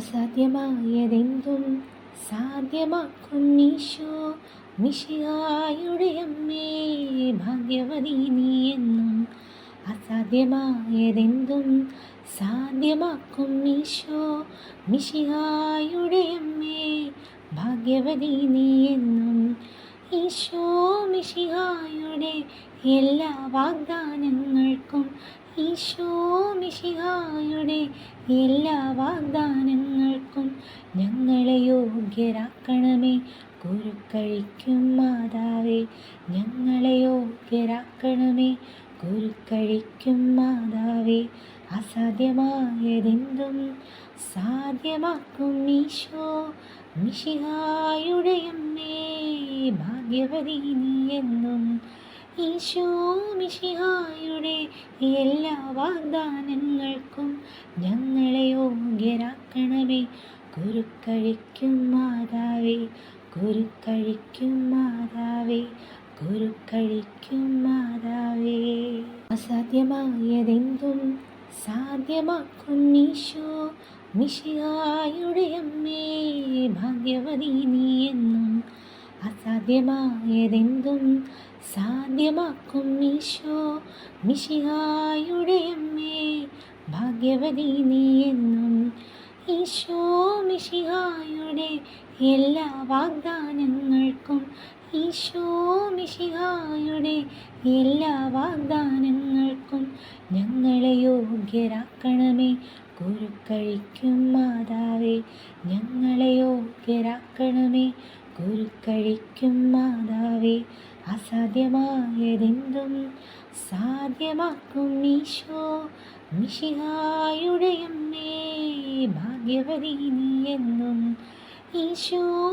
അസാധ്യമായതെന്തും സാധ്യമാക്കും ഈശോ മിശിഹായുടെ അമ്മേ ഭാഗ്യവതി നീ എന്നും. അസാധ്യമായതെന്തും സാധ്യമാക്കും ഈശോ മിശിഹായുടെ അമ്മേ ഭാഗ്യവതി നീ എന്നും. ഈശോ മിശിഹായുടെ എല്ലാ വാഗ്ദാനങ്ങൾക്കും ഈശോ മിശിഹായുടെ എല്ലാ വാഗ്ദാനങ്ങൾക്കും ഞങ്ങളെ യോഗ്യരാക്കണമേ കുരുക്കഴിക്കും മാതാവേ. ഞങ്ങളെ യോഗ്യരാക്കണമേ കുരുക്കഴിക്കും മാതാവേ. അസാധ്യമായതെന്തും സാധ്യമാക്കും ഈശോ മിശിഹായുടെ അമ്മേ ഭാഗ്യവതി നീ എന്നും. ഈശോ മിശിഹായുടെ എല്ലാ വാഗ്ദാനങ്ങൾക്കും ഞങ്ങളെ യോഗ്യരാക്കണമേ കുരുക്കഴിക്കും മാതാവേ. കുരുക്കഴിക്കും മാതാവേ. കുരുക്കഴിക്കും മാതാവേ. അസാധ്യമായതെന്തും സാധ്യമാക്കും ഈശോ മിശിഹായുടെ അമ്മേ ഭാഗ്യവതി നീ എന്നും. അസാധ്യമായതെന്തും സാധ്യമാക്കും ഈശോ മിശിഹായുടെ അമ്മേ ഭാഗ്യവതി നീ എന്നും. ഈശോ മിശിഹായുടെ എല്ലാ വാഗ്ദാനങ്ങൾക്കും ഈശോ മിശിഹായുടെ എല്ലാ വാഗ്ദാനങ്ങൾക്കും ഞങ്ങളെ യോഗ്യരാക്കണമേ കുരുക്കഴിക്കും മാതാവേ. ഞങ്ങളെ യോഗ്യരാക്കണമേ കുരുക്കഴിക്കും മാതാവേ. അസാധ്യമായതെന്തും സാധ്യമാക്കും ഈശോ മിശിഹായുടെ അമ്മേ ഭാഗ്യവതി നീ എന്നും. ഈശോ